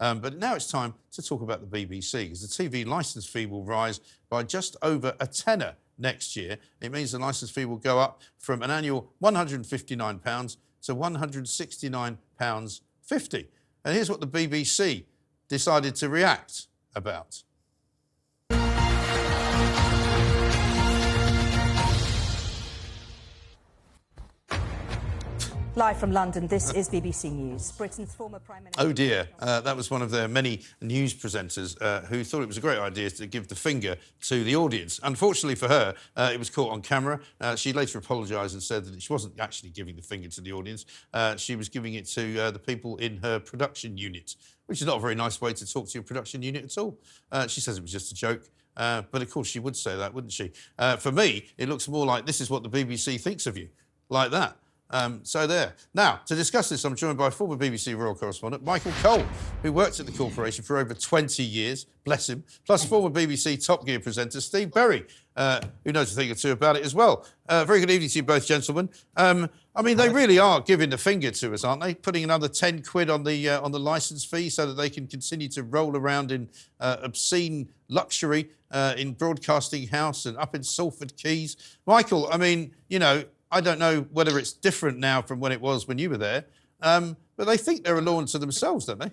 But now it's time to talk about the BBC, because the TV licence fee will rise by just over a tenner next year. It means the licence fee will go up from an annual £159 to £169.50. And here's what the BBC decided to react about. Live from London, this is BBC News. Britain's former Prime Minister... Oh dear, that was one of their many news presenters who thought it was a great idea to give the finger to the audience. Unfortunately for her, it was caught on camera. She later apologised and said that she wasn't actually giving the finger to the audience. She was giving it to the people in her production unit, which is not a very nice way to talk to your production unit at all. She says it was just a joke. But of course she would say that, wouldn't she? For me, it looks more like this is what the BBC thinks of you, like that. So there. Now, to discuss this, I'm joined by former BBC royal correspondent Michael Cole, who worked at the corporation for over 20 years, bless him, plus former BBC Top Gear presenter Steve Berry, who knows a thing or two about it as well. Very good evening to you both, gentlemen. I mean, they really are giving the finger to us, aren't they? Putting another 10 quid on the licence fee so that they can continue to roll around in obscene luxury in Broadcasting House and up in Salford Quays. Michael, I mean, you know, I don't know whether it's different now from when it was when you were there, but they think they're a law unto themselves, don't they?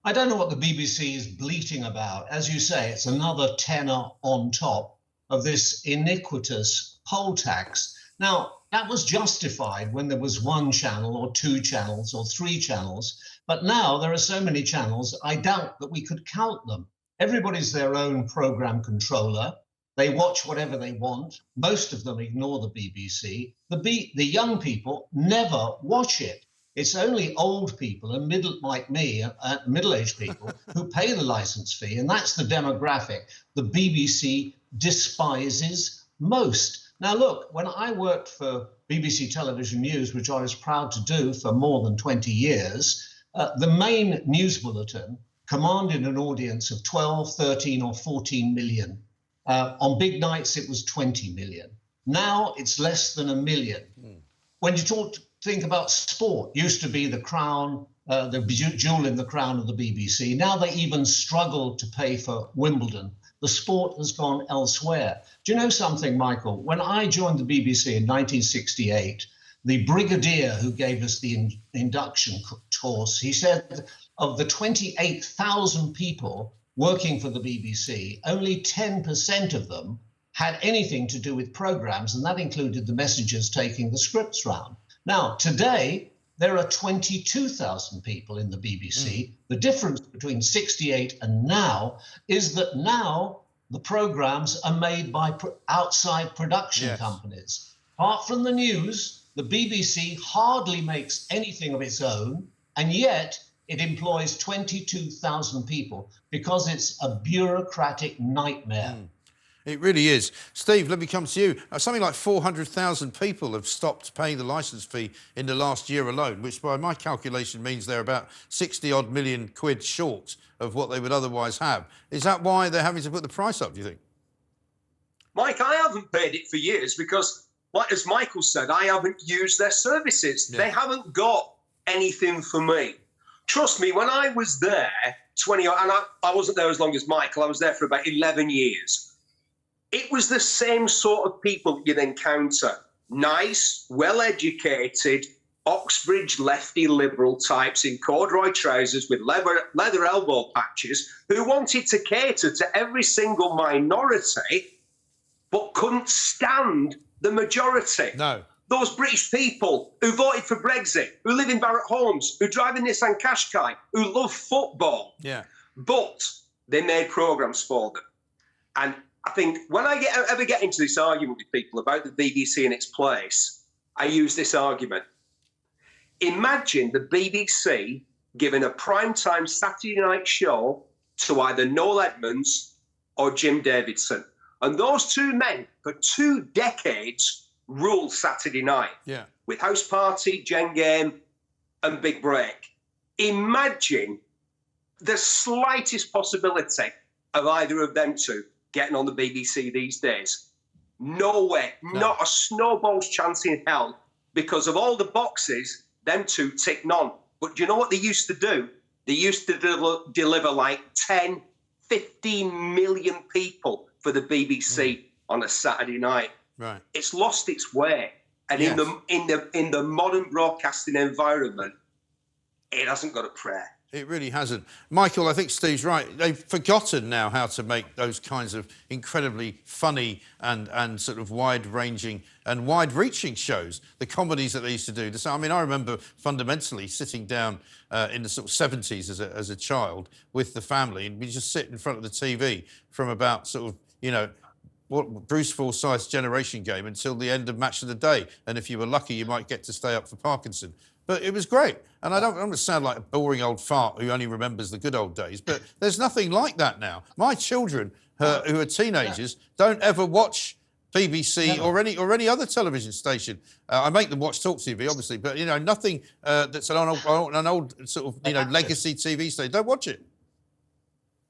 I don't know what the BBC is bleating about. As you say, it's another tenner on top of this iniquitous poll tax. Now, that was justified when there was one channel or two channels or three channels, but now there are so many channels, I doubt that we could count them. Everybody's their own programme controller. They watch whatever they want. Most of them ignore the BBC. The young people never watch it. It's only old people and like me, middle-aged people who pay the licence fee, and that's the demographic the BBC despises most. Now, look, when I worked for BBC Television News, which I was proud to do for more than 20 years, the main news bulletin commanded an audience of 12, 13 or 14 million. On big nights, it was 20 million. Now it's less than 1 million. When you think about sport, used to be the crown, the jewel in the crown of the BBC. Now they even struggle to pay for Wimbledon. The sport has gone elsewhere. Do you know something, Michael? When I joined the BBC in 1968, the brigadier who gave us the induction course, he said of the 28,000 people working for the BBC, only 10% of them had anything to do with programmes, and that included the messengers taking the scripts round. Now, today, there are 22,000 people in the BBC. The difference between 68 and now is that now the programmes are made by outside production companies. Apart from the news, the BBC hardly makes anything of its own, and yet it employs 22,000 people because it's a bureaucratic nightmare. It really is. Steve, let me come to you. Something like 400,000 people have stopped paying the licence fee in the last year alone, which by my calculation means they're about 60-odd million quid short of what they would otherwise have. Is that why they're having to put the price up, do you think? Mike, I haven't paid it for years because, like as Michael said, I haven't used their services. They haven't got anything for me. Trust me, when I was there, and I wasn't there as long as Michael, I was there for about 11 years. It was the same sort of people you'd encounter. Nice, well-educated, Oxbridge lefty liberal types in corduroy trousers with leather elbow patches who wanted to cater to every single minority but couldn't stand the majority. No. Those British people who voted for Brexit, who live in Barratt Homes, who drive a Nissan Qashqai, who love football. But they made programmes for them. And I think when I ever get into this argument with people about the BBC and its place, I use this argument. Imagine the BBC giving a primetime Saturday night show to either Noel Edmonds or Jim Davidson. And those two men, for 2 decades, ruled Saturday night with House Party, Jen Game and Big Break. Imagine the slightest possibility of either of them two getting on the BBC these days. No way, not a snowball's chance in hell because of all the boxes them two tick none. But do you know what they used to do? They used to deliver like 10, 15 million people for the BBC on a Saturday night. Right. It's lost its way. And Yes. in the modern broadcasting environment, it hasn't got a prayer. It really hasn't. Michael, I think Steve's right. They've forgotten now how to make those kinds of incredibly funny and sort of wide-ranging and wide-reaching shows, the comedies that they used to do. I mean, I remember fundamentally sitting down in the sort of 70s as a child with the family, and we just sit in front of the TV from about sort of, you know, what Bruce Forsyth's Generation Game until the end of Match of the Day. And if you were lucky, you might get to stay up for Parkinson. But it was great. And I don't want to sound like a boring old fart who only remembers the good old days, but there's nothing like that now. My children, who are teenagers, don't ever watch BBC or any other television station. I make them watch TalkTV, obviously, but, you know, nothing that's an old sort of, you know, legacy TV station. Don't watch it.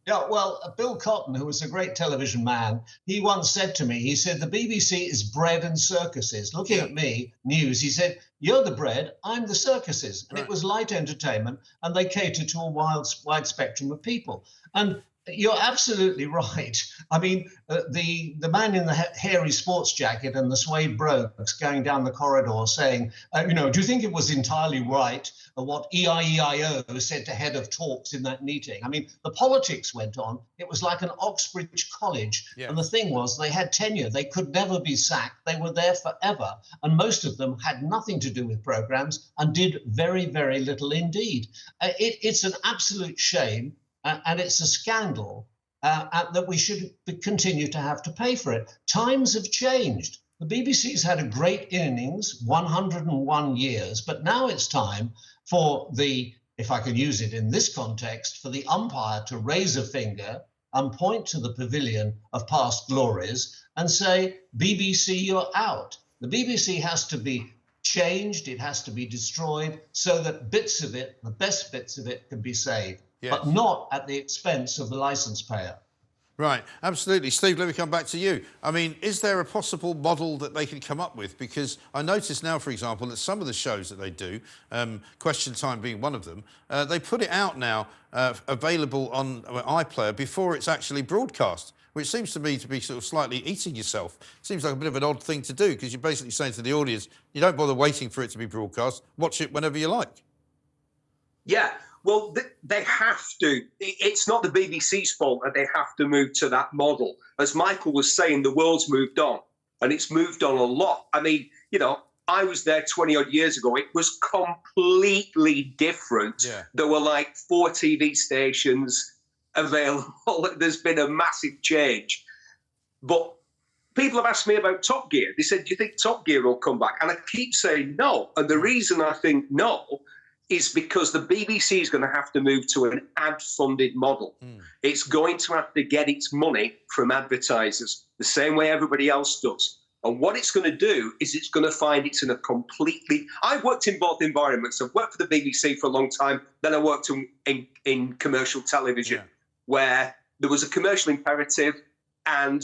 Yeah, well, Bill Cotton, who was a great television man, he once said to me, he said, the BBC is bread and circuses. Looking at me, news, he said, you're the bread, I'm the circuses. And it was light entertainment, and they cater to a wide spectrum of people. And you're absolutely right. I mean, the man in the hairy sports jacket and the suede brogues going down the corridor saying, you know, do you think it was entirely right what EIEIO said to head of talks in that meeting? I mean, the politics went on. It was like an Oxbridge college. Yeah. And the thing was, they had tenure. They could never be sacked. They were there forever. And most of them had nothing to do with programs and did very, very little indeed. It's an absolute shame. And it's a scandal that we should continue to have to pay for it. Times have changed. The BBC's had a great innings, 101 years, but now it's time for the, if I can use it in this context, for the umpire to raise a finger and point to the pavilion of past glories and say, BBC, you're out. The BBC has to be changed, it has to be destroyed so that bits of it, the best bits of it, can be saved. Yes. But not at the expense of the licence payer. Right, absolutely. Steve, let me come back to you. I mean, is there a possible model that they can come up with? Because I notice now, for example, that some of the shows that they do, Question Time being one of them, they put it out now available on iPlayer before it's actually broadcast, which seems to me to be sort of slightly eating yourself. Seems like a bit of an odd thing to do, because you're basically saying to the audience, you don't bother waiting for it to be broadcast, watch it whenever you like. Yeah. Well, they have to. It's not the BBC's fault that they have to move to that model. As Michael was saying, the world's moved on, and it's moved on a lot. I mean, you know, I was there 20-odd years ago. It was completely different. Yeah. There were like 4 TV stations available. There's been a massive change. But people have asked me about Top Gear. They said, do you think Top Gear will come back? And I keep saying no. And the reason I think no is because the BBC is going to have to move to an ad-funded model. It's going to have to get its money from advertisers, the same way everybody else does. And what it's going to do is it's going to find it's in a completely... I've worked in both environments. I've worked for the BBC for a long time. Then I worked in commercial television, where there was a commercial imperative and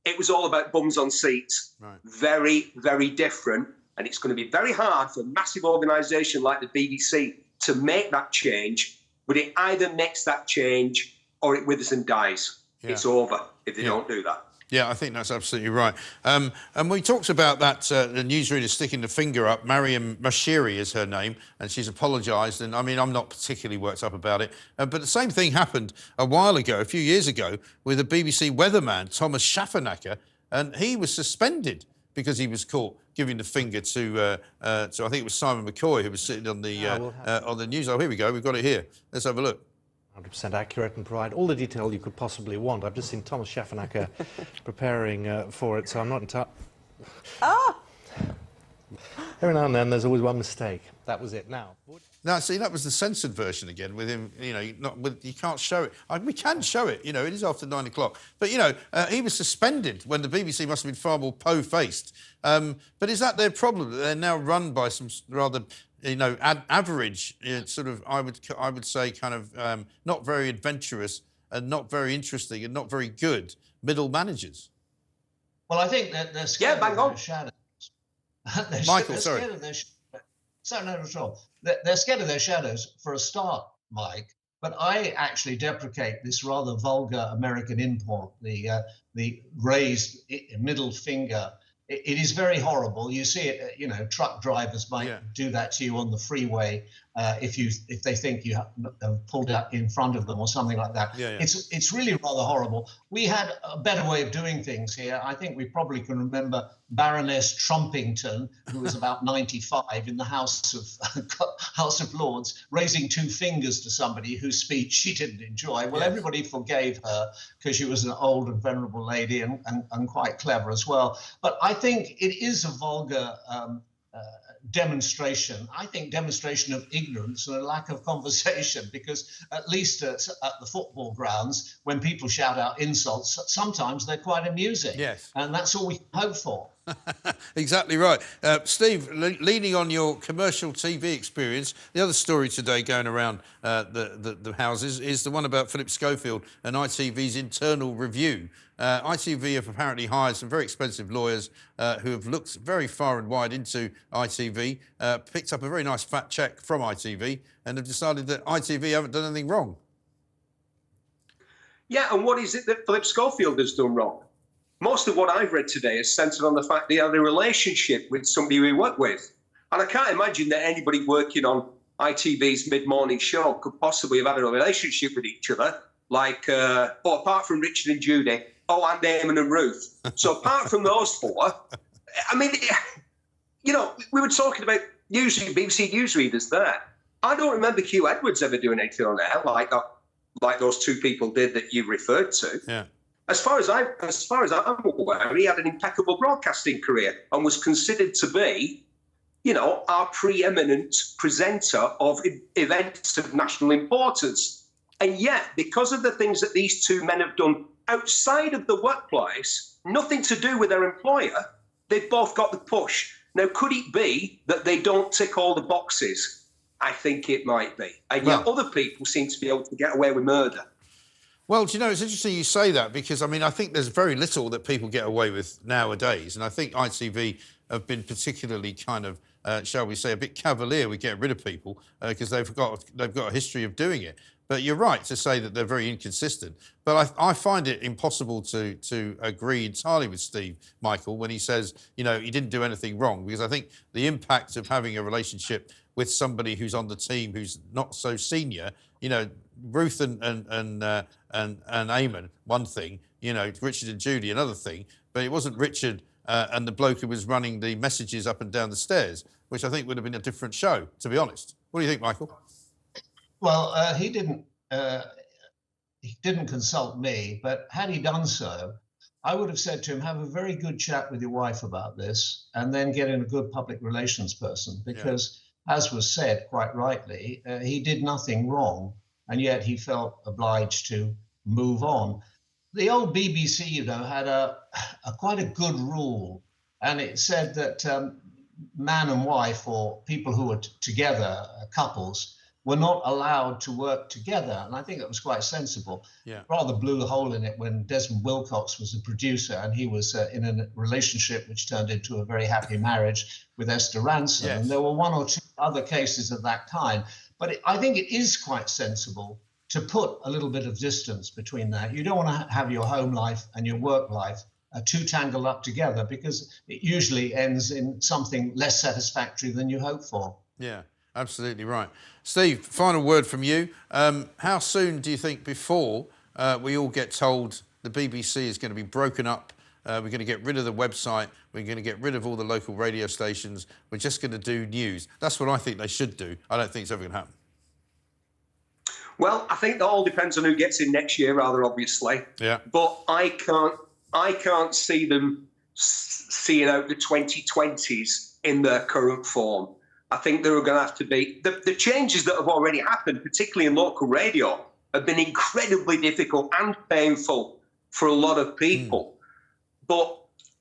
it was all about bums on seats. Right. Very, very different. And it's going to be very hard for a massive organisation like the BBC to make that change, but it either makes that change or it withers and dies. Yeah. It's over if they don't do that. Yeah, I think that's absolutely right. And we talked about that, the newsreader sticking the finger up. Mariam Mashiri is her name, and she's apologised. And, I mean, I'm not particularly worked up about it. But the same thing happened a while ago, a few years ago, with the BBC weatherman, Thomas Schaffernacker, and he was suspended because he was caught giving the finger to I think it was Simon McCoy, who was sitting on the news. Oh, here we go. We've got it here. Let's have a look. 100% accurate and provide all the detail you could possibly want. I've just seen Thomas Schaffernacker preparing for it, so I'm not entirely... Ah! Every now and then, there's always one mistake. That was it. Now, see, that was the censored version again. With him, you know, you can't show it. We can show it. You know, it is after 9 o'clock. But you know, he was suspended when the BBC must have been far more po-faced. But is that their problem? That they're now run by some rather, you know, average, sort of, I would say, kind of not very adventurous and not very interesting and not very good middle managers. Well, I think that they're scared of their shadows. Michael, sorry. They're scared of their shadows for a start, Mike, But I actually deprecate this rather vulgar American import, the raised middle finger. It is very horrible. You see it, you know, truck drivers might do that to you on the freeway if they think you have pulled out in front of them or something like that. It's really rather horrible. We had a better way of doing things here. I think we probably can remember Baroness Trumpington, who was about 95 in the House of Lords, raising two fingers to somebody whose speech she didn't enjoy. Well, everybody forgave her because she was an old and venerable lady and quite clever as well. But I think it is a vulgar demonstration. I think demonstration of ignorance and a lack of conversation, because at least at the football grounds, when people shout out insults, sometimes they're quite amusing. Yes. And that's all we can hope for. Exactly right. Steve, leaning on your commercial TV experience, the other story today going around the houses is the one about Philip Schofield and ITV's internal review. ITV have apparently hired some very expensive lawyers who have looked very far and wide into ITV, picked up a very nice fat cheque from ITV and have decided that ITV haven't done anything wrong. Yeah, and what is it that Philip Schofield has done wrong? Most of what I've read today is centred on the fact that he had a relationship with somebody we work with. And I can't imagine that anybody working on ITV's mid-morning show could possibly have had a relationship with each other, like, apart from Richard and Judy, and Damon and Ruth. So apart from those four, I mean, you know, we were talking about BBC newsreaders there. I don't remember Hugh Edwards ever doing anything on there like that, like those two people did that you referred to. Yeah. As far as I'm aware, he had an impeccable broadcasting career and was considered to be, you know, our preeminent presenter of events of national importance. And yet, because of the things that these two men have done outside of the workplace, nothing to do with their employer, they've both got the push. Now, could it be that they don't tick all the boxes? I think it might be. And yet other people seem to be able to get away with murder. Well, do you know, it's interesting you say that because, I mean, I think there's very little that people get away with nowadays. And I think ITV have been particularly kind of, shall we say, a bit cavalier with getting rid of people because they've got a history of doing it. But you're right to say that they're very inconsistent. But I find it impossible to agree entirely with Steve, Michael, when he says, you know, he didn't do anything wrong, because I think the impact of having a relationship with somebody who's on the team who's not so senior, you know, Ruth and Eamon, one thing, you know, Richard and Judy, another thing, but it wasn't Richard and the bloke who was running the messages up and down the stairs, which I think would have been a different show, to be honest. What do you think, Michael? Well, he didn't consult me, but had he done so, I would have said to him, have a very good chat with your wife about this and then get in a good public relations person, because as was said quite rightly, he did nothing wrong, and yet he felt obliged to move on. The old BBC, you know, had quite a good rule, and it said that man and wife, or people who were together, couples, were not allowed to work together. And I think it was quite sensible. Yeah. Rather blew a hole in it when Desmond Wilcox was the producer, and he was in a relationship which turned into a very happy marriage with Esther Ransom. Yes. And there were one or two other cases of that kind. But I think it is quite sensible to put a little bit of distance between that. You don't want to have your home life and your work life too tangled up together, because it usually ends in something less satisfactory than you hope for. Yeah. Absolutely right. Steve, final word from you. How soon do you think before we all get told the BBC is going to be broken up, we're going to get rid of the website, we're going to get rid of all the local radio stations, we're just going to do news? That's what I think they should do. I don't think it's ever going to happen. Well, I think that all depends on who gets in next year, rather obviously. Yeah. But I can't see them seeing out the 2020s in their current form. I think there are going to have to be the changes that have already happened, particularly in local radio, have been incredibly difficult and painful for a lot of people. But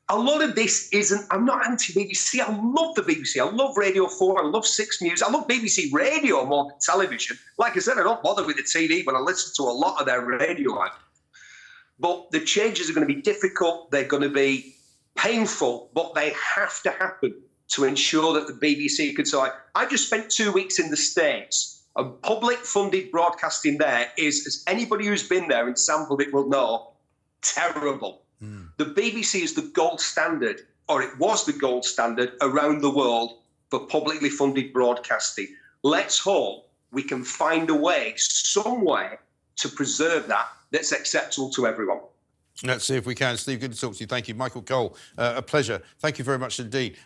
a lot of this isn't. I'm not anti-BBC. I love the BBC. I love Radio 4. I love 6 News. I love BBC Radio more than television. Like I said, I don't bother with the TV, but I listen to a lot of their radio. But the changes are going to be difficult. They're going to be painful, but they have to happen to ensure that the BBC could say, I just spent 2 weeks in the States And public-funded broadcasting there is, as anybody who's been there and sampled it will know, terrible. The BBC is the gold standard, or it was the gold standard around the world for publicly funded broadcasting. Let's hope we can find a way, some way, to preserve that that's acceptable to everyone. Let's see if we can. Steve, good to talk to you. Thank you. Michael Cole, a pleasure. Thank you very much indeed.